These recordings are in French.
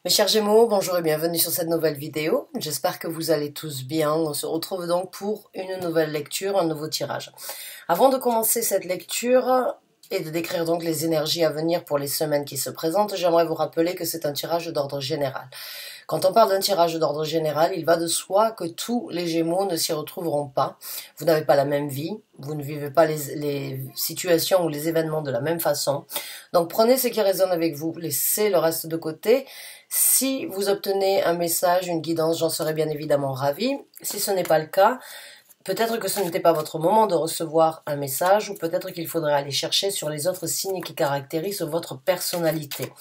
Mes chers Gémeaux, bonjour et bienvenue sur cette nouvelle vidéo. J'espère que vous allez tous bien. On se retrouve donc pour une nouvelle lecture, un nouveau tirage. Avant de commencer cette lecture et de décrire donc les énergies à venir pour les semaines qui se présentent, j'aimerais vous rappeler que c'est un tirage d'ordre général. Quand on parle d'un tirage d'ordre général, il va de soi que tous les Gémeaux ne s'y retrouveront pas. Vous n'avez pas la même vie, vous ne vivez pas les situations ou les événements de la même façon. Donc prenez ce qui résonne avec vous, laissez le reste de côté. Si vous obtenez un message, une guidance, j'en serais bien évidemment ravie. Si ce n'est pas le cas, peut-être que ce n'était pas votre moment de recevoir un message ou peut-être qu'il faudrait aller chercher sur les autres signes qui caractérisent votre personnalité.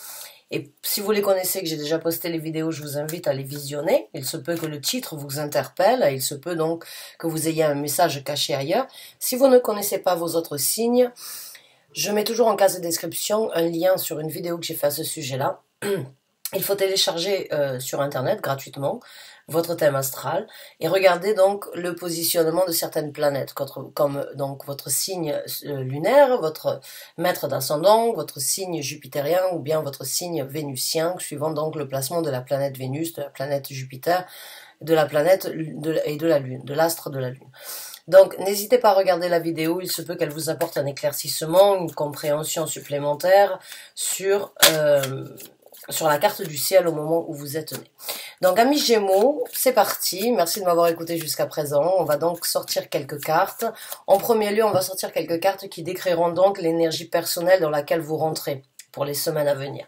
Et si vous les connaissez, que j'ai déjà posté les vidéos, je vous invite à les visionner. Il se peut que le titre vous interpelle, il se peut donc que vous ayez un message caché ailleurs. Si vous ne connaissez pas vos autres signes, je mets toujours en case de description un lien sur une vidéo que j'ai fait à ce sujet-là. Il faut télécharger sur internet gratuitement votre thème astral et regarder donc le positionnement de certaines planètes, comme donc votre signe lunaire, votre maître d'ascendant, votre signe jupitérien ou bien votre signe vénusien, suivant donc le placement de la planète Vénus, de la planète Jupiter, de la planète et de la Lune, de l'astre de la Lune. Donc, n'hésitez pas à regarder la vidéo, il se peut qu'elle vous apporte un éclaircissement, une compréhension supplémentaire sur la carte du ciel au moment où vous êtes né. Donc, amis Gémeaux, c'est parti. Merci de m'avoir écouté jusqu'à présent. On va donc sortir quelques cartes. En premier lieu, on va sortir quelques cartes qui décriront donc l'énergie personnelle dans laquelle vous rentrez pour les semaines à venir.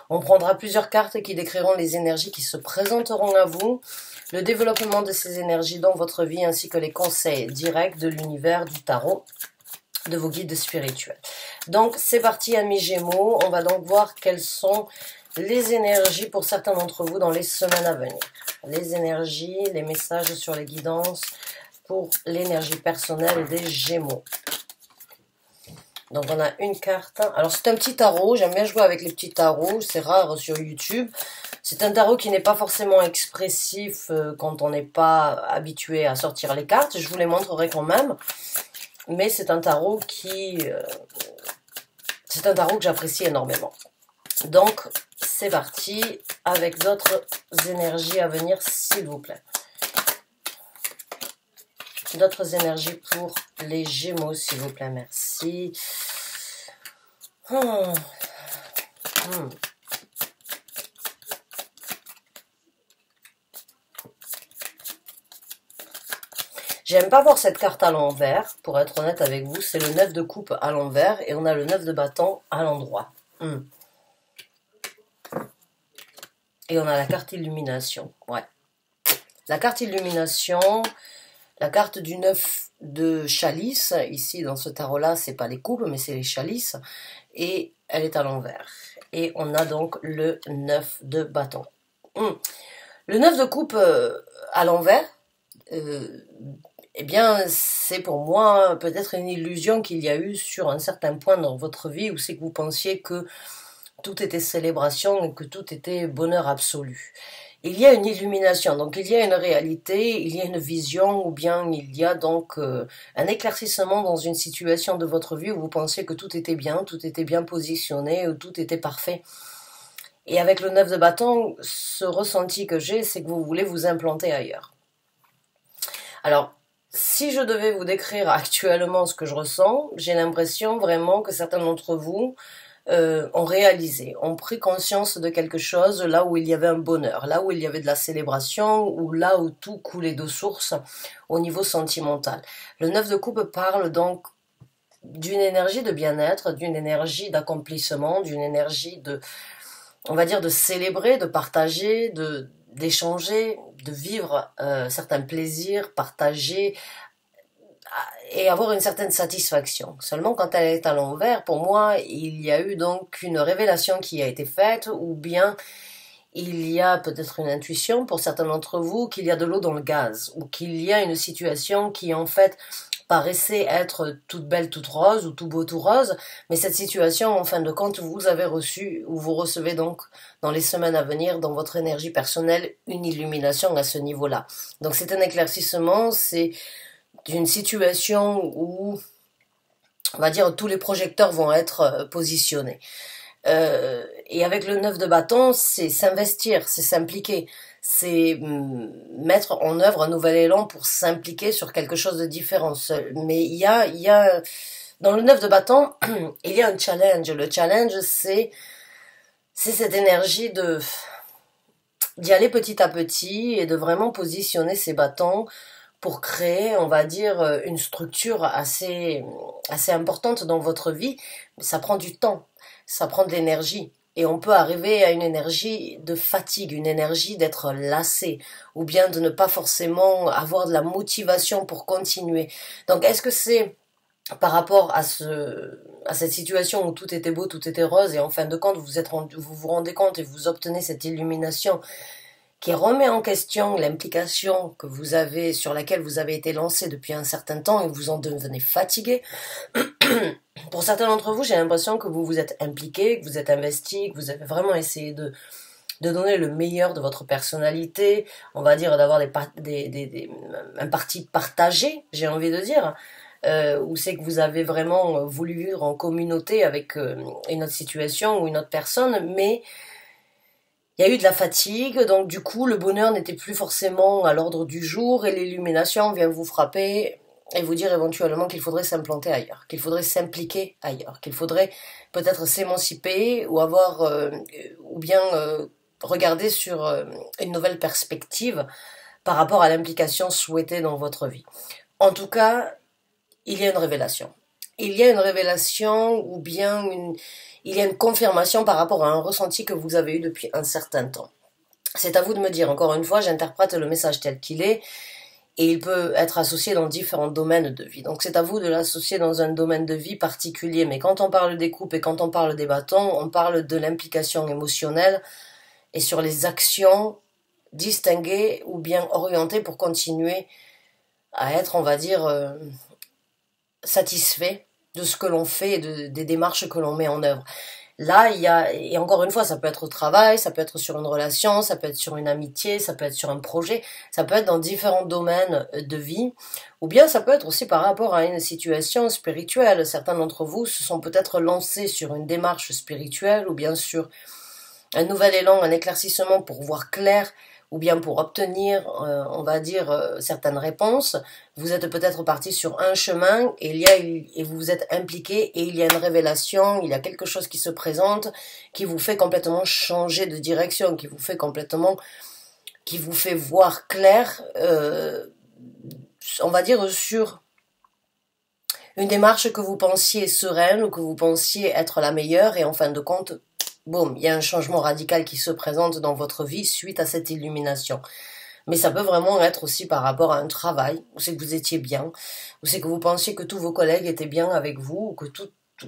On prendra plusieurs cartes qui décriront les énergies qui se présenteront à vous, le développement de ces énergies dans votre vie, ainsi que les conseils directs de l'univers du tarot, de vos guides spirituels. Donc, c'est parti, amis Gémeaux. On va donc voir quelles sont les énergies pour certains d'entre vous dans les semaines à venir. Les énergies, les messages sur les guidances pour l'énergie personnelle des Gémeaux. Donc on a une carte. Alors c'est un petit tarot, j'aime bien jouer avec les petits tarots, c'est rare sur YouTube. C'est un tarot qui n'est pas forcément expressif quand on n'est pas habitué à sortir les cartes. Je vous les montrerai quand même. Mais c'est un tarot c'est un tarot que j'apprécie énormément. Donc c'est parti avec d'autres énergies à venir, s'il vous plaît. D'autres énergies pour les Gémeaux, s'il vous plaît, merci. J'aime pas voir cette carte à l'envers, pour être honnête avec vous. C'est le 9 de coupe à l'envers et on a le 9 de bâton à l'endroit. Et on a la carte illumination, ouais. La carte illumination, la carte du 9 de chalice, ici dans ce tarot-là, c'est pas les coupes, mais c'est les chalices, et elle est à l'envers. Et on a donc le 9 de bâton. Le 9 de coupe à l'envers, eh bien, c'est pour moi peut-être une illusion qu'il y a eu sur un certain point dans votre vie, où c'est que vous pensiez que tout était célébration et que tout était bonheur absolu. Il y a une illumination, donc il y a une réalité, il y a une vision, ou bien il y a donc un éclaircissement dans une situation de votre vie où vous pensiez que tout était bien positionné, où tout était parfait. Et avec le 9 de bâton, ce ressenti que j'ai, c'est que vous voulez vous implanter ailleurs. Alors, si je devais vous décrire actuellement ce que je ressens, j'ai l'impression vraiment que certains d'entre vous ont réalisé, ont pris conscience de quelque chose là où il y avait un bonheur, là où il y avait de la célébration, ou là où tout coulait de source au niveau sentimental. Le 9 de coupe parle donc d'une énergie de bien-être, d'une énergie d'accomplissement, d'une énergie de, on va dire, de célébrer, de partager, d'échanger, de vivre certains plaisirs, partager et avoir une certaine satisfaction. Seulement quand elle est à l'envers, pour moi, il y a eu donc une révélation qui a été faite, ou bien il y a peut-être une intuition pour certains d'entre vous qu'il y a de l'eau dans le gaz, ou qu'il y a une situation qui en fait paraissait être toute belle, toute rose, ou tout beau, tout rose, mais cette situation, en fin de compte, vous avez reçu, ou vous recevez donc dans les semaines à venir, dans votre énergie personnelle, une illumination à ce niveau-là. Donc c'est un éclaircissement, c'est d'une situation où, on va dire, tous les projecteurs vont être positionnés. Et avec le 9 de bâton, c'est s'investir, c'est s'impliquer, c'est mettre en œuvre un nouvel élan pour s'impliquer sur quelque chose de différent. Mais dans le 9 de bâton, il y a un challenge. Le challenge, c'est cette énergie d'y aller petit à petit et de vraiment positionner ses bâtons pour créer, on va dire, une structure assez importante dans votre vie. Ça prend du temps, ça prend de l'énergie. Et on peut arriver à une énergie de fatigue, une énergie d'être lassé, ou bien de ne pas forcément avoir de la motivation pour continuer. Donc est-ce que c'est par rapport à cette situation où tout était beau, tout était rose, et en fin de compte, vous vous rendez compte et vous obtenez cette illumination qui remet en question l'implication que vous avez, sur laquelle vous avez été lancé depuis un certain temps et vous en devenez fatigué. Pour certains d'entre vous, j'ai l'impression que vous vous êtes impliqué, que vous êtes investi, que vous avez vraiment essayé de donner le meilleur de votre personnalité, on va dire d'avoir un parti partagé, j'ai envie de dire, où c'est que vous avez vraiment voulu vivre en communauté avec une autre situation ou une autre personne, mais il y a eu de la fatigue, donc du coup le bonheur n'était plus forcément à l'ordre du jour et l'illumination vient vous frapper et vous dire éventuellement qu'il faudrait s'implanter ailleurs, qu'il faudrait s'impliquer ailleurs, qu'il faudrait peut-être s'émanciper ou bien regarder sur une nouvelle perspective par rapport à l'implication souhaitée dans votre vie. En tout cas, il y a une révélation. Il y a une révélation ou bien il y a une confirmation par rapport à un ressenti que vous avez eu depuis un certain temps. C'est à vous de me dire, encore une fois, j'interprète le message tel qu'il est, et il peut être associé dans différents domaines de vie. Donc c'est à vous de l'associer dans un domaine de vie particulier. Mais quand on parle des coupes et quand on parle des bâtons, on parle de l'implication émotionnelle et sur les actions distinguées ou bien orientées pour continuer à être, on va dire, satisfait de ce que l'on fait et des démarches que l'on met en œuvre. Là, et encore une fois, ça peut être au travail, ça peut être sur une relation, ça peut être sur une amitié, ça peut être sur un projet, ça peut être dans différents domaines de vie, ou bien ça peut être aussi par rapport à une situation spirituelle. Certains d'entre vous se sont peut-être lancés sur une démarche spirituelle, ou bien sur un nouvel élan, un éclaircissement pour voir clair, ou bien pour obtenir, on va dire, certaines réponses. Vous êtes peut-être parti sur un chemin et vous vous êtes impliqué et il y a une révélation, il y a quelque chose qui se présente qui vous fait complètement changer de direction, qui vous fait voir clair, on va dire, sur une démarche que vous pensiez sereine ou que vous pensiez être la meilleure et en fin de compte, boum, il y a un changement radical qui se présente dans votre vie suite à cette illumination. Mais ça peut vraiment être aussi par rapport à un travail, où c'est que vous étiez bien, où c'est que vous pensiez que tous vos collègues étaient bien avec vous, ou que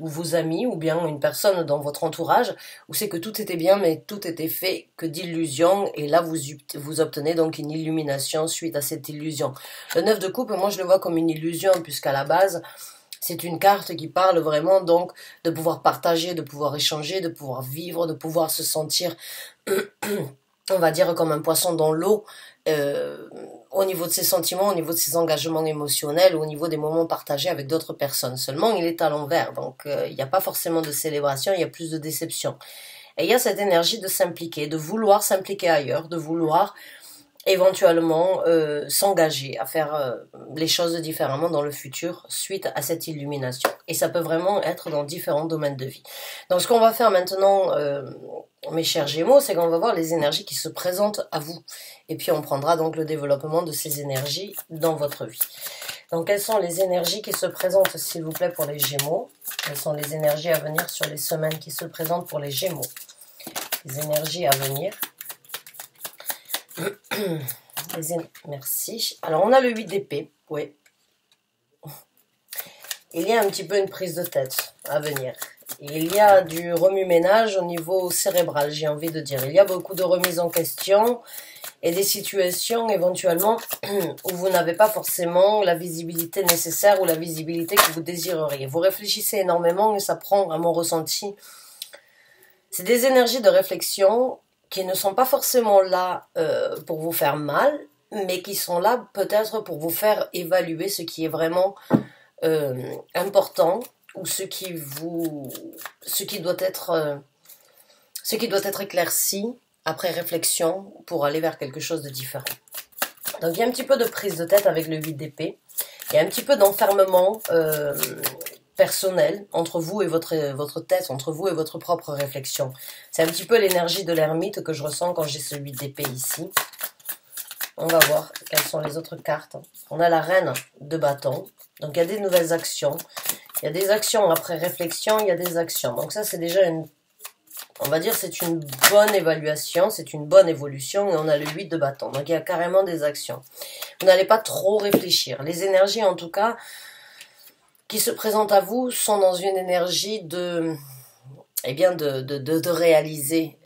ou vos amis, ou bien une personne dans votre entourage, où c'est que tout était bien, mais tout était fait que d'illusions, et là vous obtenez donc une illumination suite à cette illusion. Le 9 de coupe, moi je le vois comme une illusion, puisqu'à la base, c'est une carte qui parle vraiment donc de pouvoir partager, de pouvoir échanger, de pouvoir vivre, de pouvoir se sentir, on va dire, comme un poisson dans l'eau, au niveau de ses sentiments, au niveau de ses engagements émotionnels, au niveau des moments partagés avec d'autres personnes. Seulement, il est à l'envers, donc il n'y a pas forcément de célébration, il y a plus de déception. Et il y a cette énergie de s'impliquer, de vouloir s'impliquer ailleurs, de vouloir éventuellement s'engager à faire les choses différemment dans le futur suite à cette illumination. Et ça peut vraiment être dans différents domaines de vie. Donc ce qu'on va faire maintenant, mes chers Gémeaux, c'est qu'on va voir les énergies qui se présentent à vous. Et puis on prendra donc le développement de ces énergies dans votre vie. Donc quelles sont les énergies qui se présentent, s'il vous plaît, pour les Gémeaux? Quelles sont les énergies à venir sur les semaines qui se présentent pour les Gémeaux? Les énergies à venir. Merci. Alors, on a le 8 d'épée. Oui. Il y a un petit peu une prise de tête à venir. Il y a du remue-ménage au niveau cérébral, j'ai envie de dire. Il y a beaucoup de remises en question et des situations éventuellement où vous n'avez pas forcément la visibilité nécessaire ou la visibilité que vous désireriez. Vous réfléchissez énormément et ça prend, à mon ressenti, c'est des énergies de réflexion qui ne sont pas forcément là pour vous faire mal, mais qui sont là peut-être pour vous faire évaluer ce qui est vraiment important ou ce qui doit être ce qui doit être éclairci après réflexion pour aller vers quelque chose de différent. Donc il y a un petit peu de prise de tête avec le 8 d'épée, il y a un petit peu d'enfermement personnel entre vous et votre tête, entre vous et votre propre réflexion. C'est un petit peu l'énergie de l'ermite que je ressens quand j'ai ce 8 d'épée ici. On va voir quelles sont les autres cartes. On a la reine de bâton. Donc il y a des nouvelles actions. Il y a des actions après réflexion, il y a des actions. Donc ça c'est déjà une, on va dire c'est une bonne évaluation, c'est une bonne évolution. Et on a le 8 de bâton. Donc il y a carrément des actions. Vous n'allez pas trop réfléchir. Les énergies en tout cas qui se présentent à vous sont dans une énergie de, eh bien de réaliser,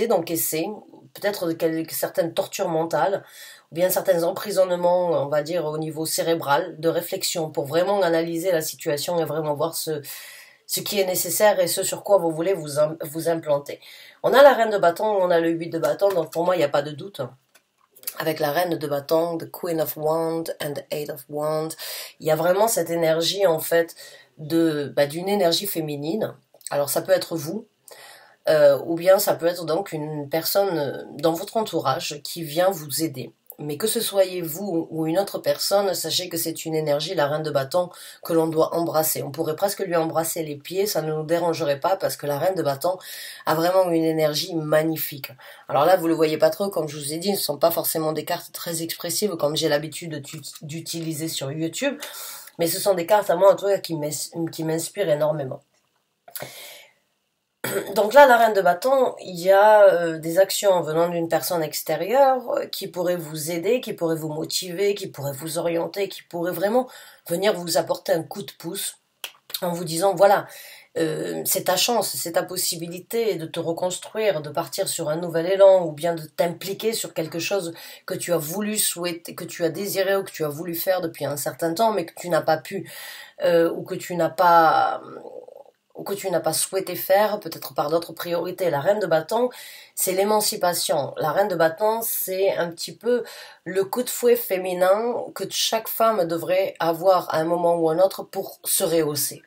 d'encaisser, peut-être certaines tortures mentales, ou bien certains emprisonnements, on va dire, au niveau cérébral, de réflexion, pour vraiment analyser la situation et vraiment voir ce qui est nécessaire et ce sur quoi vous voulez vous implanter. On a la reine de bâton, on a le 8 de bâton, donc pour moi, il n'y a pas de doute. Avec la reine de bâton, the Queen of Wands and the Eight of Wands, il y a vraiment cette énergie, en fait, d'une énergie féminine. Alors, ça peut être vous, ou bien ça peut être donc une personne dans votre entourage qui vient vous aider. Mais que ce soyez vous ou une autre personne, sachez que c'est une énergie, la reine de bâton, que l'on doit embrasser. On pourrait presque lui embrasser les pieds, ça ne nous dérangerait pas parce que la reine de bâton a vraiment une énergie magnifique. Alors là, vous le voyez pas trop, comme je vous ai dit, ce ne sont pas forcément des cartes très expressives comme j'ai l'habitude d'utiliser sur YouTube, mais ce sont des cartes à moi en tout cas qui m'inspirent énormément. Donc là, la reine de bâton, il y a des actions venant d'une personne extérieure qui pourrait vous aider, qui pourrait vous motiver, qui pourrait vous orienter, qui pourrait vraiment venir vous apporter un coup de pouce en vous disant, voilà, c'est ta chance, c'est ta possibilité de te reconstruire, de partir sur un nouvel élan ou bien de t'impliquer sur quelque chose que tu as voulu souhaiter, que tu as désiré ou que tu as voulu faire depuis un certain temps mais que tu n'as pas pu ou que tu n'as pas souhaité faire, peut-être par d'autres priorités. La reine de bâton, c'est l'émancipation. La reine de bâton, c'est un petit peu le coup de fouet féminin que chaque femme devrait avoir à un moment ou un autre pour se rehausser,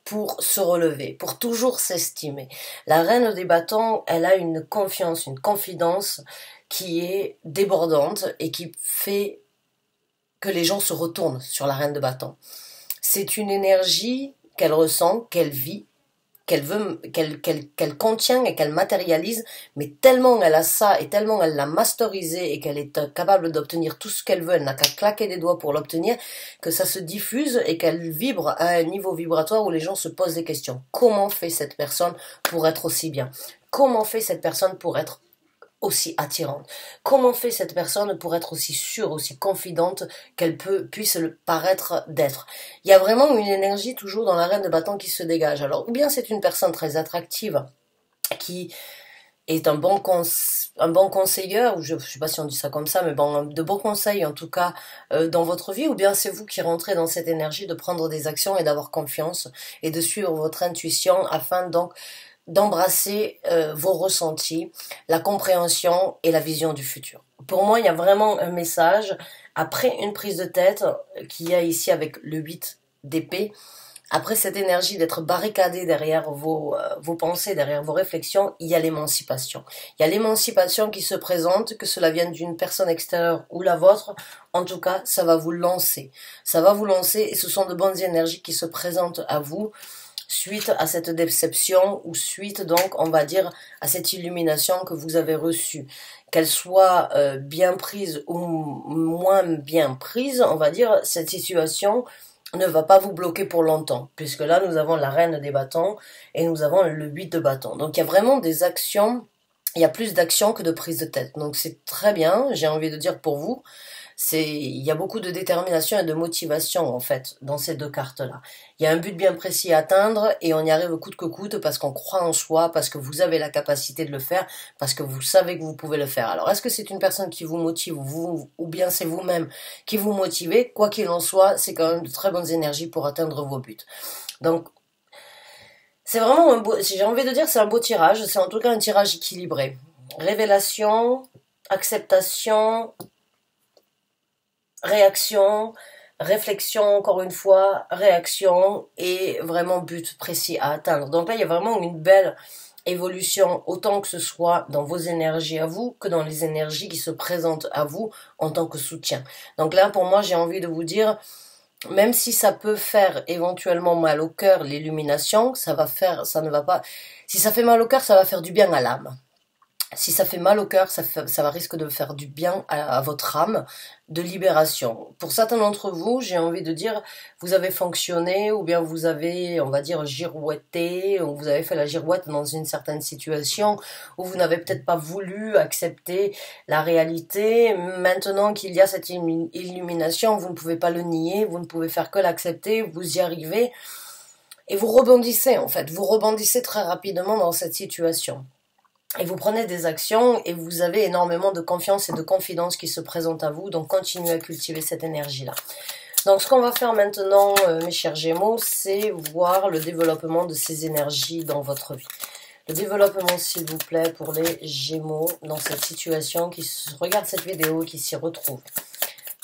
pour se relever, pour toujours s'estimer. La reine des bâtons, elle a une confiance, une confidence qui est débordante et qui fait que les gens se retournent sur la reine de bâton. C'est une énergie qu'elle ressent, qu'elle vit, qu'elle contient et qu'elle matérialise, mais tellement elle a ça et tellement elle l'a masterisé et qu'elle est capable d'obtenir tout ce qu'elle veut, elle n'a qu'à claquer des doigts pour l'obtenir, que ça se diffuse et qu'elle vibre à un niveau vibratoire où les gens se posent des questions. Comment fait cette personne pour être aussi bien? Comment fait cette personne pour être aussi attirante? Comment fait cette personne pour être aussi sûre, aussi confidente qu'elle puisse le paraître d'être? Il y a vraiment une énergie toujours dans la reine de bâton qui se dégage. Alors, ou bien c'est une personne très attractive qui est un bon conseilleur, ou je ne sais pas si on dit ça comme ça, mais bon, de bons conseils en tout cas dans votre vie, ou bien c'est vous qui rentrez dans cette énergie de prendre des actions et d'avoir confiance et de suivre votre intuition afin donc d'embrasser vos ressentis, la compréhension et la vision du futur. Pour moi, il y a vraiment un message, après une prise de tête qu'il y a ici avec le 8 d'épée, après cette énergie d'être barricadé derrière vos pensées, derrière vos réflexions, il y a l'émancipation. Il y a l'émancipation qui se présente, que cela vienne d'une personne extérieure ou la vôtre, en tout cas, ça va vous lancer. Ça va vous lancer et ce sont de bonnes énergies qui se présentent à vous, suite à cette déception ou suite donc on va dire à cette illumination que vous avez reçue, qu'elle soit bien prise ou moins bien prise, on va dire cette situation ne va pas vous bloquer pour longtemps, puisque là nous avons la reine des bâtons et nous avons le 8 de bâtons. Donc il y a vraiment des actions, il y a plus d'actions que de prise de tête, donc c'est très bien, j'ai envie de dire pour vous. Il y a beaucoup de détermination et de motivation en fait dans ces deux cartes-là. Il y a un but bien précis à atteindre et on y arrive coûte que coûte parce qu'on croit en soi, parce que vous avez la capacité de le faire, parce que vous savez que vous pouvez le faire. Alors est-ce que c'est une personne qui vous motive ou bien c'est vous-même qui vous motivez? Quoi qu'il en soit, c'est quand même de très bonnes énergies pour atteindre vos buts. Donc c'est vraiment un beau, si j'ai envie de dire, c'est un beau tirage, c'est en tout cas un tirage équilibré. Révélation, acceptation, réaction, réflexion, encore une fois, réaction et vraiment but précis à atteindre. Donc là, il y a vraiment une belle évolution, autant que ce soit dans vos énergies à vous, que dans les énergies qui se présentent à vous en tant que soutien. Donc là, pour moi, j'ai envie de vous dire, même si ça peut faire éventuellement mal au cœur, l'illumination, ça ne va pas, si ça fait mal au cœur, ça va faire du bien à l'âme. Si ça fait mal au cœur, ça va risque de faire du bien à votre âme, de libération. Pour certains d'entre vous, j'ai envie de dire, vous avez fonctionné, ou bien vous avez, on va dire, girouetté, ou vous avez fait la girouette dans une certaine situation, où vous n'avez peut-être pas voulu accepter la réalité. Maintenant qu'il y a cette illumination, vous ne pouvez pas le nier, vous ne pouvez faire que l'accepter, vous y arrivez, et vous rebondissez en fait, vous rebondissez très rapidement dans cette situation. Et vous prenez des actions et vous avez énormément de confiance et de confidence qui se présentent à vous. Donc continuez à cultiver cette énergie-là. Donc ce qu'on va faire maintenant, mes chers Gémeaux, c'est voir le développement de ces énergies dans votre vie. Le développement, s'il vous plaît, pour les Gémeaux dans cette situation, qui regardent cette vidéo, qui s'y retrouvent.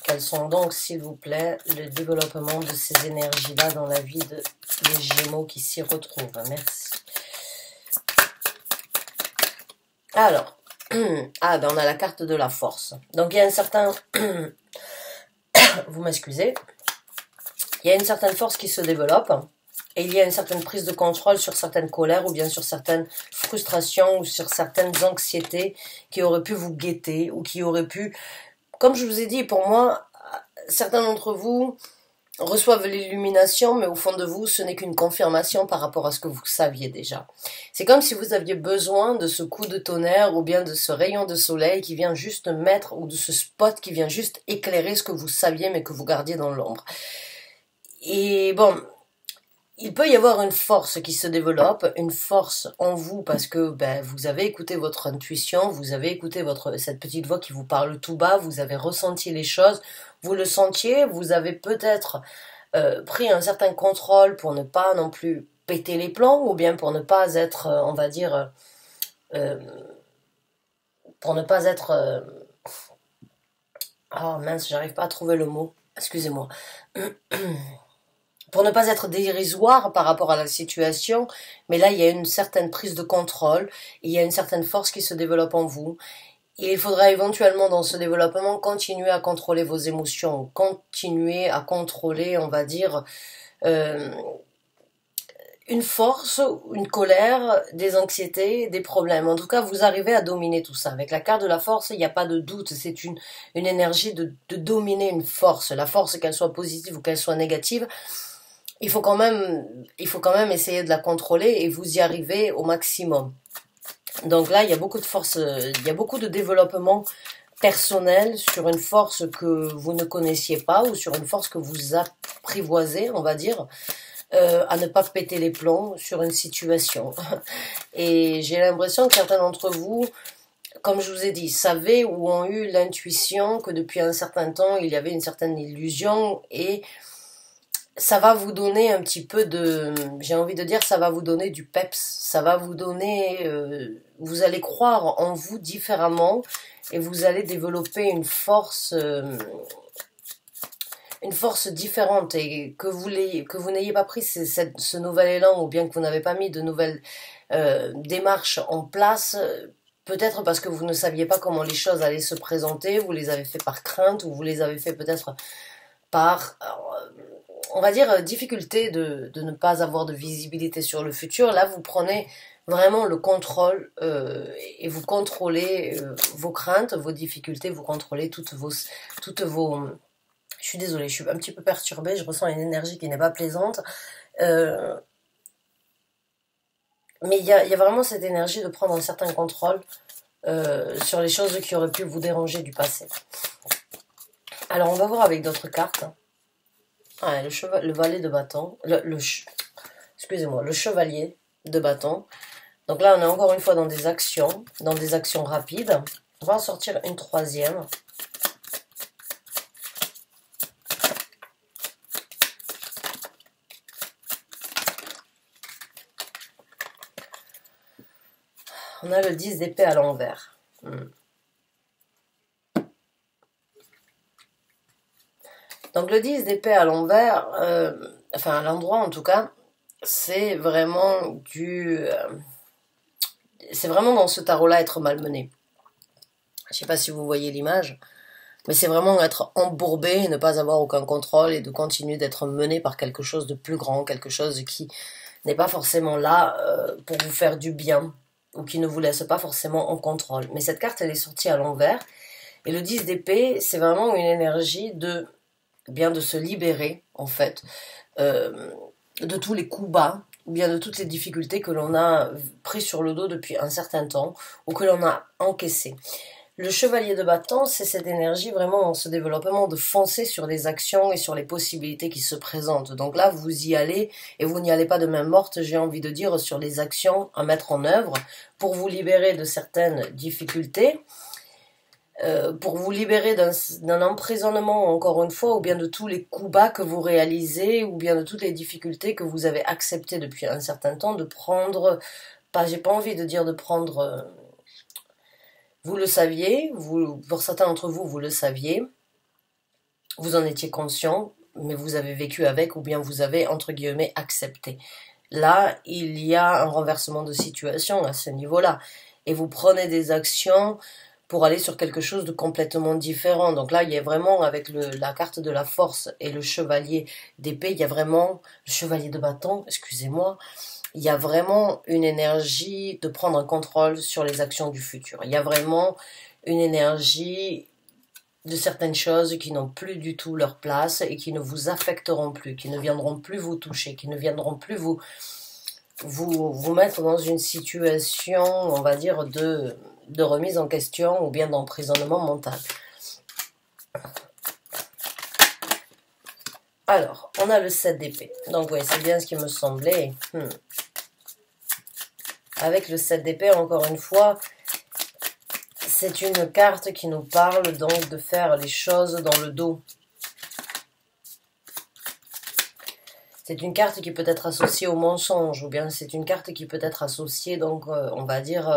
Quels sont donc, s'il vous plaît, le développement de ces énergies-là dans la vie des Gémeaux qui s'y retrouvent. Merci. Alors, ah ben on a la carte de la force. Donc il y a un certain, vous m'excusez, il y a une certaine force qui se développe et il y a une certaine prise de contrôle sur certaines colères ou bien sur certaines frustrations ou sur certaines anxiétés qui auraient pu vous guetter ou qui auraient pu, comme je vous ai dit, pour moi, certains d'entre vous reçoivent l'illumination, mais au fond de vous, ce n'est qu'une confirmation par rapport à ce que vous saviez déjà. C'est comme si vous aviez besoin de ce coup de tonnerre ou bien de ce rayon de soleil qui vient juste mettre, ou de ce spot qui vient juste éclairer ce que vous saviez mais que vous gardiez dans l'ombre. Et bon, il peut y avoir une force qui se développe, une force en vous parce que ben, vous avez écouté votre intuition, vous avez écouté cette petite voix qui vous parle tout bas, vous avez ressenti les choses, vous le sentiez, vous avez peut-être pris un certain contrôle pour ne pas non plus péter les plombs ou bien pour ne pas être, on va dire, pour ne pas être... oh mince, j'arrive pas à trouver le mot, excusez-moi. Pour ne pas être dérisoire par rapport à la situation, mais là, il y a une certaine prise de contrôle, il y a une certaine force qui se développe en vous, et il faudra éventuellement, dans ce développement, continuer à contrôler vos émotions, continuer à contrôler, on va dire, une force, une colère, des anxiétés, des problèmes. En tout cas, vous arrivez à dominer tout ça. Avec la carte de la force, il n'y a pas de doute, c'est une énergie de dominer une force. La force, qu'elle soit positive ou qu'elle soit négative, il faut quand même essayer de la contrôler et vous y arrivez au maximum. Donc là, il y a beaucoup de force, il y a beaucoup de développement personnel sur une force que vous ne connaissiez pas ou sur une force que vous apprivoisez, on va dire, à ne pas péter les plombs sur une situation. Et j'ai l'impression que certains d'entre vous, comme je vous ai dit, savaient ou ont eu l'intuition que depuis un certain temps, il y avait une certaine illusion et ça va vous donner un petit peu de, j'ai envie de dire, ça va vous donner du peps, ça va vous donner, vous allez croire en vous différemment et vous allez développer une force différente et que vous n'ayez pas pris ce nouvel élan ou bien que vous n'avez pas mis de nouvelles démarches en place, peut-être parce que vous ne saviez pas comment les choses allaient se présenter, vous les avez fait par crainte ou vous les avez fait peut-être par... on va dire, difficulté de ne pas avoir de visibilité sur le futur. Là, vous prenez vraiment le contrôle et vous contrôlez vos craintes, vos difficultés, vous contrôlez toutes vos... Je suis désolée, je suis un petit peu perturbée, je ressens une énergie qui n'est pas plaisante. Mais il y a vraiment cette énergie de prendre un certain contrôle sur les choses qui auraient pu vous déranger du passé. Alors, on va voir avec d'autres cartes. Ah, le valet de bâton, excusez-moi, le chevalier de bâton. Donc là, on est encore une fois dans des actions rapides. On va en sortir une troisième. On a le 10 d'épée à l'envers. Donc le 10 d'épée à l'envers, enfin à l'endroit en tout cas, c'est vraiment c'est vraiment dans ce tarot-là être malmené. Je ne sais pas si vous voyez l'image, mais c'est vraiment être embourbé et ne pas avoir aucun contrôle et de continuer d'être mené par quelque chose de plus grand, quelque chose qui n'est pas forcément là pour vous faire du bien ou qui ne vous laisse pas forcément en contrôle. Mais cette carte, elle est sortie à l'envers. Et le 10 d'épée, c'est vraiment une énergie de se libérer, en fait, de tous les coups bas, ou bien de toutes les difficultés que l'on a pris sur le dos depuis un certain temps, ou que l'on a encaissées. Le chevalier de bâton, c'est cette énergie vraiment dans ce développement de foncer sur des actions et sur les possibilités qui se présentent. Donc là, vous y allez, et vous n'y allez pas de main morte, j'ai envie de dire, sur les actions à mettre en œuvre pour vous libérer de certaines difficultés, pour vous libérer d'un emprisonnement, encore une fois, ou bien de tous les coups bas que vous réalisez, ou bien de toutes les difficultés que vous avez acceptées depuis un certain temps de prendre, j'ai pas envie de dire de prendre, vous le saviez, pour certains d'entre vous, vous le saviez, vous en étiez conscient, mais vous avez vécu avec, ou bien vous avez, entre guillemets, accepté. Là, il y a un renversement de situation à ce niveau-là, et vous prenez des actions pour aller sur quelque chose de complètement différent. Donc là, il y a vraiment, avec la carte de la force et le chevalier d'épée, il y a vraiment, le chevalier de bâton, excusez-moi, il y a vraiment une énergie de prendre un contrôle sur les actions du futur. Il y a vraiment une énergie de certaines choses qui n'ont plus du tout leur place et qui ne vous affecteront plus, qui ne viendront plus vous toucher, qui ne viendront plus vous mettre dans une situation, on va dire, de remise en question ou bien d'emprisonnement mental. Alors, on a le 7 d'épée. Donc oui, c'est bien ce qui me semblait. Avec le 7 d'épée, encore une fois, c'est une carte qui nous parle donc de faire les choses dans le dos. C'est une carte qui peut être associée au mensonge, ou bien c'est une carte qui peut être associée, donc, on va dire,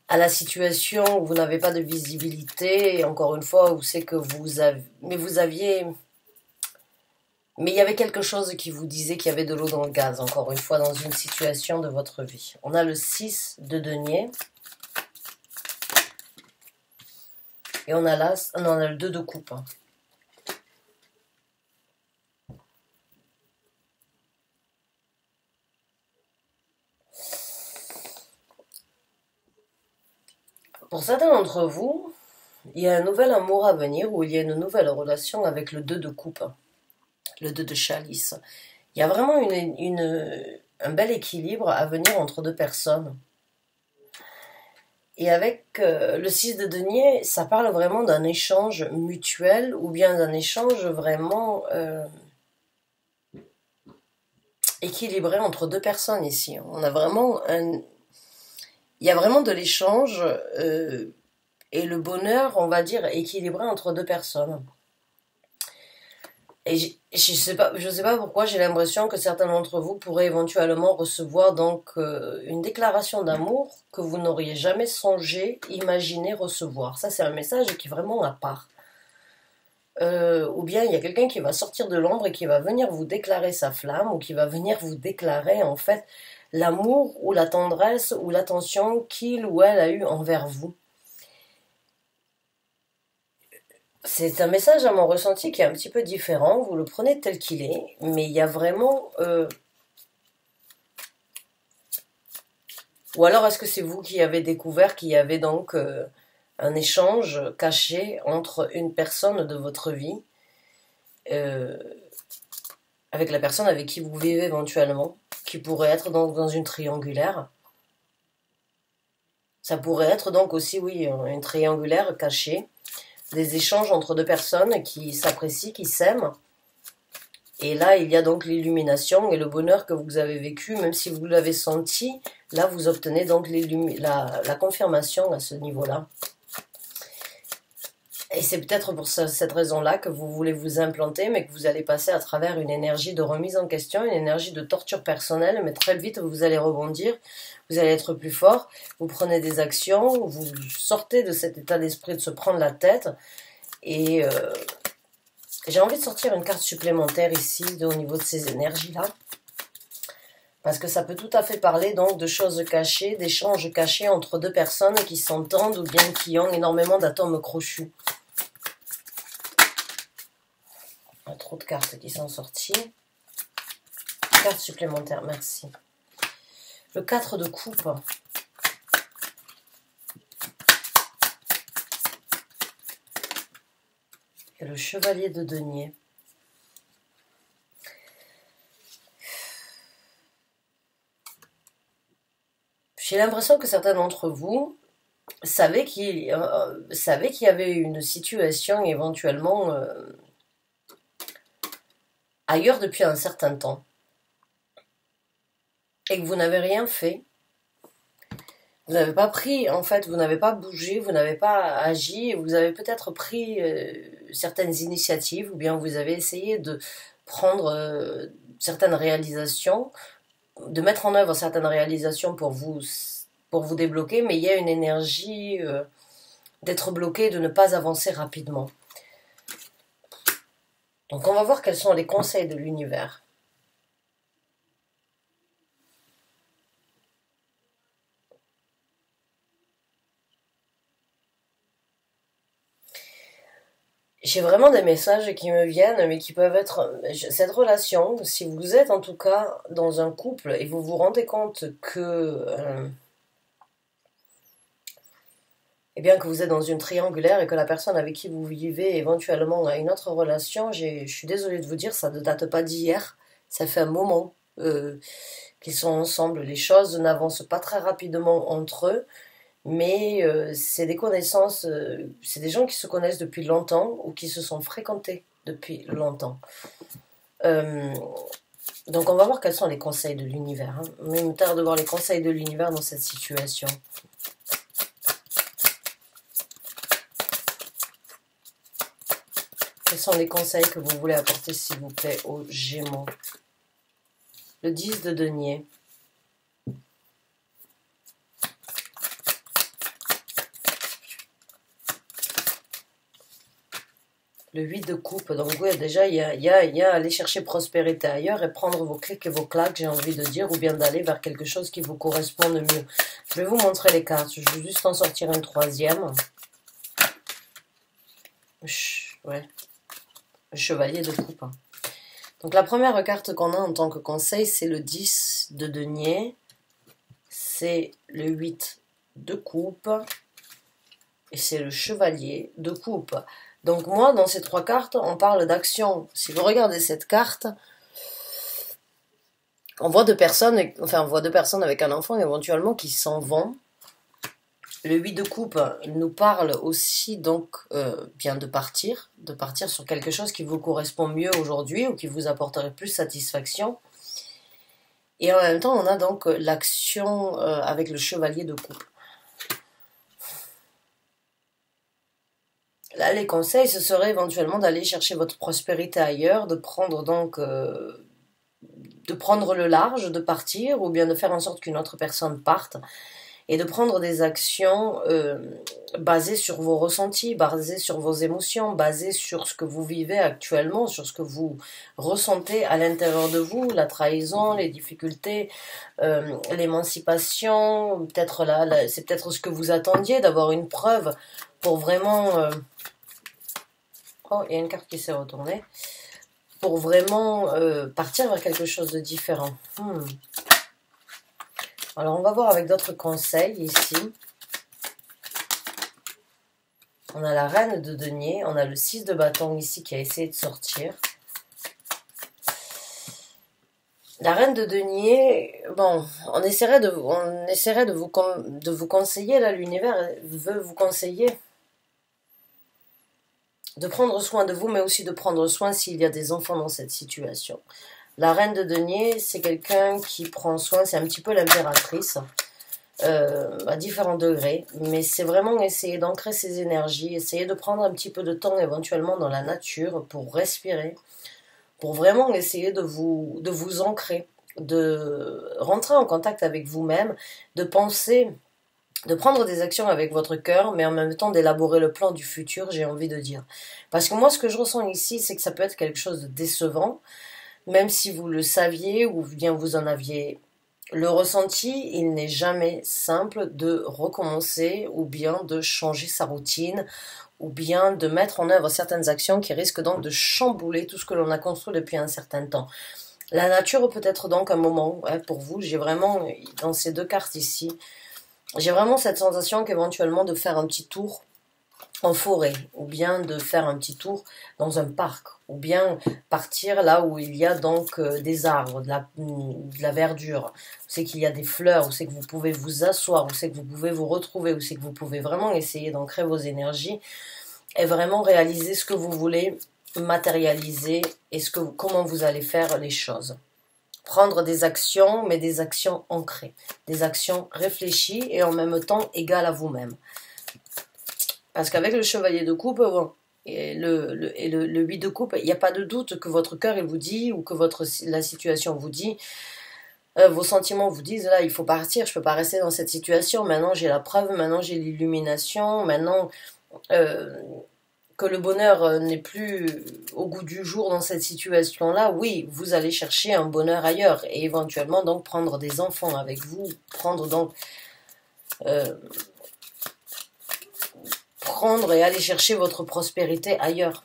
à la situation où vous n'avez pas de visibilité, et encore une fois, où c'est que vous avez... Mais il y avait quelque chose qui vous disait qu'il y avait de l'eau dans le gaz, encore une fois, dans une situation de votre vie. On a le 6 de denier. Et on a l'as, non, on a le 2 de coupe. Pour certains d'entre vous, il y a un nouvel amour à venir ou il y a une nouvelle relation avec le 2 de coupe, le 2 de chalice. Il y a vraiment un bel équilibre à venir entre deux personnes. Et avec le 6 de denier, ça parle vraiment d'un échange mutuel ou bien d'un échange vraiment équilibré entre deux personnes ici. On a vraiment il y a vraiment de l'échange et le bonheur, on va dire, équilibré entre deux personnes. Et je sais pas pourquoi j'ai l'impression que certains d'entre vous pourraient éventuellement recevoir donc une déclaration d'amour que vous n'auriez jamais songé, imaginé recevoir. Ça, c'est un message qui est vraiment à part. Ou bien il y a quelqu'un qui va sortir de l'ombre et qui va venir vous déclarer sa flamme, ou qui va venir vous déclarer en fait l'amour ou la tendresse ou l'attention qu'il ou elle a eu envers vous. C'est un message à mon ressenti qui est un petit peu différent, vous le prenez tel qu'il est, mais il y a vraiment... Ou alors est-ce que c'est vous qui avez découvert qu'il y avait donc un échange caché entre une personne de votre vie avec la personne avec qui vous vivez éventuellement, qui pourrait être donc dans une triangulaire. Ça pourrait être donc aussi, oui, une triangulaire cachée. Des échanges entre deux personnes qui s'apprécient, qui s'aiment. Et là, il y a donc l'illumination et le bonheur que vous avez vécu, même si vous l'avez senti. Là, vous obtenez donc la confirmation à ce niveau-là. Et c'est peut-être pour cette raison-là que vous voulez vous implanter, mais que vous allez passer à travers une énergie de remise en question, une énergie de torture personnelle, mais très vite, vous allez rebondir, vous allez être plus fort, vous prenez des actions, vous sortez de cet état d'esprit de se prendre la tête, et J'ai envie de sortir une carte supplémentaire ici, au niveau de ces énergies-là. Parce que ça peut tout à fait parler donc de choses cachées, d'échanges cachés entre deux personnes qui s'entendent ou bien qui ont énormément d'atomes crochus. Il y a trop de cartes qui sont sorties. Carte supplémentaire, merci. Le 4 de coupe. Et le chevalier de denier. J'ai l'impression que certains d'entre vous savaient qu'il y avait une situation éventuellement ailleurs depuis un certain temps et que vous n'avez rien fait. Vous n'avez pas pris, en fait, vous n'avez pas bougé, vous n'avez pas agi, vous avez peut-être pris certaines initiatives ou bien vous avez essayé de prendre certaines réalisations, de mettre en œuvre certaines réalisations pour vous débloquer, mais il y a une énergie d'être bloqué, de ne pas avancer rapidement. Donc on va voir quels sont les conseils de l'univers. J'ai vraiment des messages qui me viennent, mais qui peuvent être... Cette relation, si vous êtes en tout cas dans un couple et vous vous rendez compte que... eh bien que vous êtes dans une triangulaire et que la personne avec qui vous vivez éventuellement a une autre relation, je suis désolée de vous dire, ça ne date pas d'hier, ça fait un moment qu'ils sont ensemble. Les choses n'avancent pas très rapidement entre eux, mais c'est des connaissances, c'est des gens qui se connaissent depuis longtemps ou qui se sont fréquentés depuis longtemps. Donc on va voir quels sont les conseils de l'univers. Hein. Mais il me tarde de voir les conseils de l'univers dans cette situation. Quels sont les conseils que vous voulez apporter, s'il vous plaît, aux Gémeaux? Le 10 de denier. Le 8 de coupe. Donc oui, déjà, il y a aller chercher prospérité ailleurs et prendre vos clics et vos claques, j'ai envie de dire, ou bien d'aller vers quelque chose qui vous correspond de mieux. Je vais vous montrer les cartes. Je vais juste en sortir une troisième. Ouais. Le chevalier de coupe. Donc la première carte qu'on a en tant que conseil, c'est le 10 de denier. C'est le 8 de coupe. Et c'est le chevalier de coupe. Donc moi, dans ces trois cartes, on parle d'action. Si vous regardez cette carte, on voit deux personnes, enfin on voit deux personnes avec un enfant éventuellement qui s'en vont. Le 8 de coupe nous parle aussi donc bien de partir sur quelque chose qui vous correspond mieux aujourd'hui ou qui vous apporterait plus satisfaction. Et en même temps, on a donc l'action avec le chevalier de coupe. Là, les conseils, ce serait éventuellement d'aller chercher votre prospérité ailleurs, de prendre donc de prendre le large, de partir, ou bien de faire en sorte qu'une autre personne parte, et de prendre des actions basées sur vos ressentis, basées sur vos émotions, basées sur ce que vous vivez actuellement, sur ce que vous ressentez à l'intérieur de vous, la trahison, les difficultés, l'émancipation, peut-être c'est peut-être ce que vous attendiez, d'avoir une preuve pour vraiment... Oh, il y a une carte qui s'est retournée. Pour vraiment partir vers quelque chose de différent. Alors, on va voir avec d'autres conseils ici. On a la reine de denier. On a le 6 de bâton ici qui a essayé de sortir. La reine de denier, bon, on essaierait de vous conseiller, là, l'univers veut vous conseiller de prendre soin de vous, mais aussi de prendre soin s'il y a des enfants dans cette situation. La reine de denier, c'est quelqu'un qui prend soin, c'est un petit peu l'impératrice, à différents degrés, mais c'est vraiment essayer d'ancrer ses énergies, essayer de prendre un petit peu de temps éventuellement dans la nature pour respirer, pour vraiment essayer de vous ancrer, de rentrer en contact avec vous-même, de penser de prendre des actions avec votre cœur, mais en même temps d'élaborer le plan du futur, j'ai envie de dire. Parce que moi, ce que je ressens ici, c'est que ça peut être quelque chose de décevant, même si vous le saviez ou bien vous en aviez le ressenti, il n'est jamais simple de recommencer ou bien de changer sa routine ou bien de mettre en œuvre certaines actions qui risquent donc de chambouler tout ce que l'on a construit depuis un certain temps. La nature peut être donc un moment pour vous. J'ai vraiment, dans ces deux cartes ici, j'ai vraiment cette sensation qu'éventuellement de faire un petit tour en forêt, ou bien de faire un petit tour dans un parc, ou bien partir là où il y a donc des arbres, de la verdure, où c'est qu'il y a des fleurs, où c'est que vous pouvez vous asseoir, où c'est que vous pouvez vous retrouver, où c'est que vous pouvez vraiment essayer d'ancrer vos énergies et vraiment réaliser ce que vous voulez matérialiser et comment vous allez faire les choses. Prendre des actions, mais des actions ancrées, des actions réfléchies et en même temps égales à vous-même. Parce qu'avec le chevalier de coupe, bon, et le 8 de coupe, il n'y a pas de doute que votre cœur il vous dit, ou que la situation vous dit, vos sentiments vous disent, là il faut partir, je ne peux pas rester dans cette situation, maintenant j'ai la preuve, maintenant j'ai l'illumination, maintenant que le bonheur n'est plus au goût du jour dans cette situation-là, oui, vous allez chercher un bonheur ailleurs, et éventuellement donc prendre des enfants avec vous, prendre et aller chercher votre prospérité ailleurs.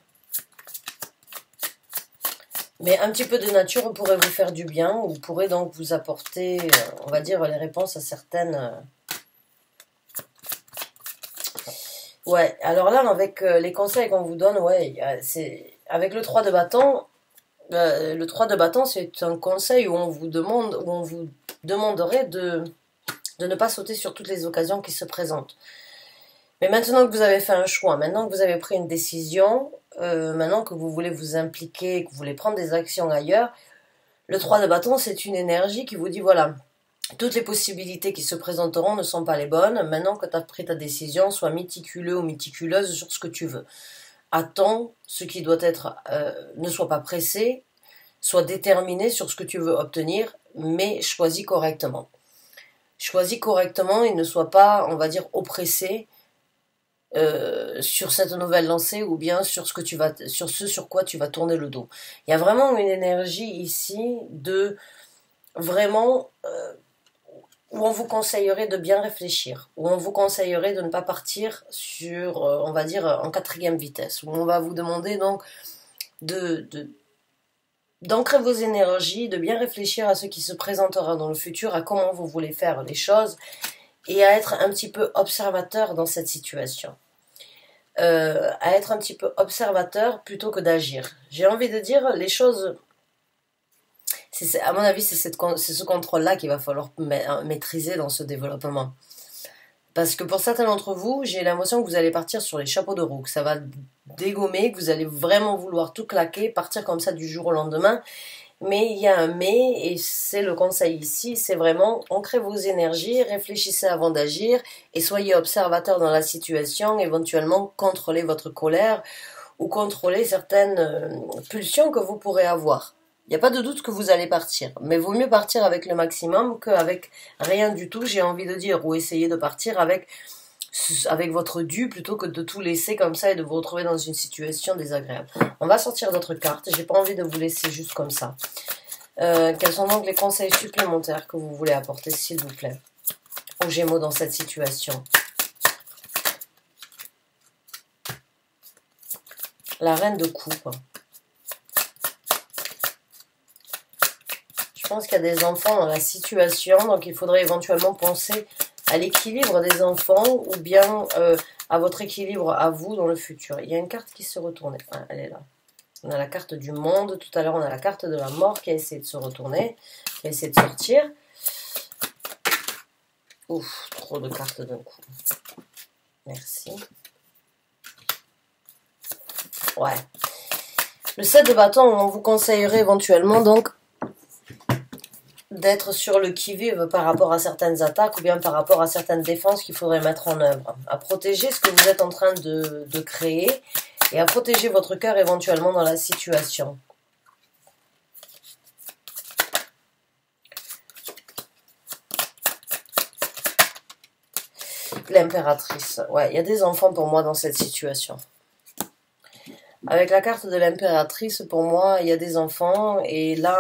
Mais un petit peu de nature pourrait vous faire du bien, ou pourrait donc vous apporter, on va dire, les réponses à certaines... Ouais, alors là, avec les conseils qu'on vous donne, ouais, c'est avec le 3 de bâton, le 3 de bâton, c'est un conseil où on vous demanderait de ne pas sauter sur toutes les occasions qui se présentent. Mais maintenant que vous avez fait un choix, maintenant que vous avez pris une décision, maintenant que vous voulez vous impliquer, que vous voulez prendre des actions ailleurs, le 3 de bâton, c'est une énergie qui vous dit, voilà, toutes les possibilités qui se présenteront ne sont pas les bonnes. Maintenant que tu as pris ta décision, sois méticuleux ou méticuleuse sur ce que tu veux. Attends ce qui doit être, ne sois pas pressé, sois déterminé sur ce que tu veux obtenir, mais choisis correctement. Choisis correctement et ne sois pas, on va dire, oppressé sur cette nouvelle lancée ou bien sur ce sur quoi tu vas tourner le dos. Il y a vraiment une énergie ici de vraiment où on vous conseillerait de bien réfléchir, où on vous conseillerait de ne pas partir sur, on va dire, en quatrième vitesse, où on va vous demander donc d'ancrer vos énergies, de bien réfléchir à ce qui se présentera dans le futur, à comment vous voulez faire les choses, et à être un petit peu observateur dans cette situation. À être un petit peu observateur plutôt que d'agir. J'ai envie de dire les choses... à mon avis, c'est ce contrôle-là qu'il va falloir maîtriser dans ce développement. Parce que pour certains d'entre vous, j'ai l'impression que vous allez partir sur les chapeaux de roue, que ça va dégommer, que vous allez vraiment vouloir tout claquer, partir comme ça du jour au lendemain. Mais il y a un mais, et c'est le conseil ici, c'est vraiment ancrez vos énergies, réfléchissez avant d'agir, et soyez observateur dans la situation, éventuellement contrôlez votre colère, ou contrôlez certaines pulsions que vous pourrez avoir. Il n'y a pas de doute que vous allez partir, mais vaut mieux partir avec le maximum qu'avec rien du tout, j'ai envie de dire, ou essayer de partir avec votre dû plutôt que de tout laisser comme ça et de vous retrouver dans une situation désagréable. On va sortir d'autres cartes, j'ai pas envie de vous laisser juste comme ça. Quels sont donc les conseils supplémentaires que vous voulez apporter, s'il vous plaît, aux Gémeaux dans cette situation? La reine de coupe. Je pense qu'il y a des enfants dans la situation, donc il faudrait éventuellement penser à l'équilibre des enfants ou bien à votre équilibre à vous dans le futur. Il y a une carte qui se retourne. Ah, elle est là. On a la carte du monde. Tout à l'heure, on a la carte de la mort qui a essayé de se retourner, qui a essayé de sortir. Ouf, trop de cartes d'un coup. Merci. Ouais. Le 7 de bâton, on vous conseillerait éventuellement donc d'être sur le qui-vive par rapport à certaines attaques ou bien par rapport à certaines défenses qu'il faudrait mettre en œuvre. À protéger ce que vous êtes en train de créer et à protéger votre cœur éventuellement dans la situation. l'impératrice. Ouais, il y a des enfants pour moi dans cette situation. Avec la carte de l'impératrice, pour moi, il y a des enfants. Et là,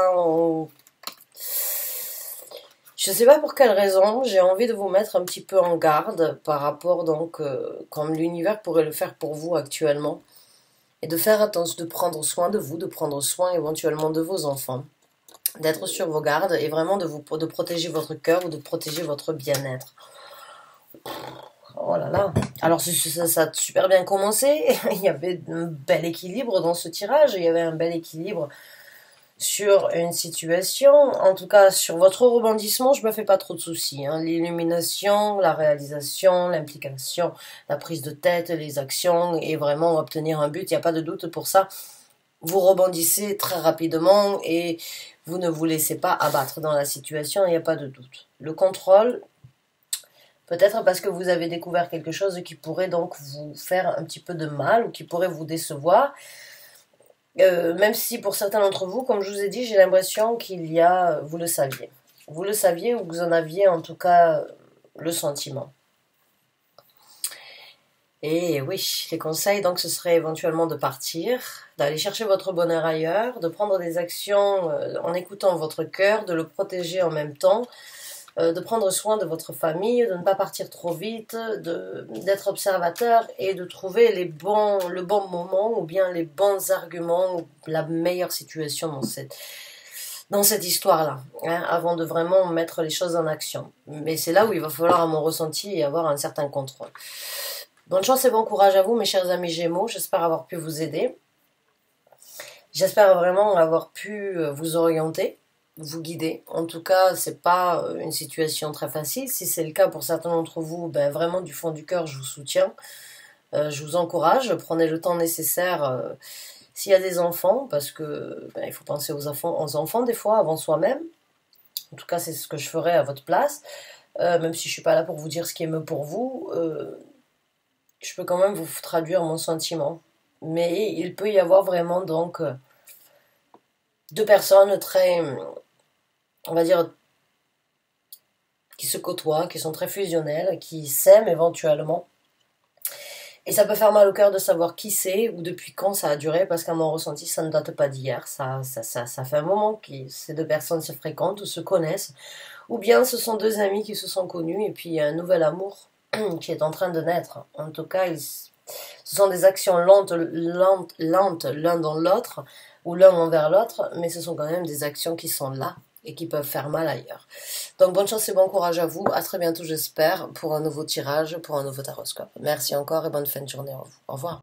je ne sais pas pour quelle raison, j'ai envie de vous mettre un petit peu en garde par rapport, donc, comme l'univers pourrait le faire pour vous actuellement. Et de faire attention, de prendre soin de vous, de prendre soin éventuellement de vos enfants. D'être sur vos gardes et vraiment de protéger votre cœur ou de protéger votre bien-être. Oh là là. Alors ça a super bien commencé. Il y avait un bel équilibre dans ce tirage. Il y avait un bel équilibre sur une situation. En tout cas, sur votre rebondissement, je me fais pas trop de soucis. Hein. L'illumination, la réalisation, l'implication, la prise de tête, les actions et vraiment obtenir un but. Il n'y a pas de doute pour ça. Vous rebondissez très rapidement et vous ne vous laissez pas abattre dans la situation, il n'y a pas de doute. Le contrôle, peut-être parce que vous avez découvert quelque chose qui pourrait donc vous faire un petit peu de mal ou qui pourrait vous décevoir. Même si pour certains d'entre vous, comme je vous ai dit, j'ai l'impression qu'il y a, vous le saviez. Vous le saviez ou vous en aviez en tout cas le sentiment. Et oui, les conseils, donc, ce serait éventuellement de partir, d'aller chercher votre bonheur ailleurs, de prendre des actions en écoutant votre cœur, de le protéger en même temps, de prendre soin de votre famille, de ne pas partir trop vite, d'être observateur et de trouver le bon moment ou bien les bons arguments, ou la meilleure situation dans cette histoire-là, hein, avant de vraiment mettre les choses en action. Mais c'est là où il va falloir, à mon ressenti, et avoir un certain contrôle. Bonne chance et bon courage à vous, mes chers amis Gémeaux. J'espère avoir pu vous aider. J'espère vraiment avoir pu vous orienter, vous guider. En tout cas, c'est pas une situation très facile. Si c'est le cas pour certains d'entre vous, ben vraiment du fond du cœur, je vous soutiens. Je vous encourage. Prenez le temps nécessaire s'il y a des enfants, parce que ben, il faut penser aux enfants des fois avant soi-même. En tout cas, c'est ce que je ferais à votre place. Même si je suis pas là pour vous dire ce qui est mieux pour vous. Je peux quand même vous traduire mon sentiment. Mais il peut y avoir vraiment donc deux personnes très, on va dire, qui se côtoient, qui sont très fusionnelles, qui s'aiment éventuellement. Et ça peut faire mal au cœur de savoir qui c'est ou depuis quand ça a duré, parce qu'à mon ressenti, ça ne date pas d'hier. Ça fait un moment que ces deux personnes se fréquentent ou se connaissent. Ou bien ce sont deux amis qui se sont connus et puis il y a un nouvel amour qui est en train de naître. En tout cas, ce sont des actions lentes l'un dans l'autre, ou l'un envers l'autre, mais ce sont quand même des actions qui sont là et qui peuvent faire mal ailleurs. Donc bonne chance et bon courage à vous. À très bientôt, j'espère, pour un nouveau tirage, pour un nouveau taroscope. Merci encore et bonne fin de journée à vous. Au revoir.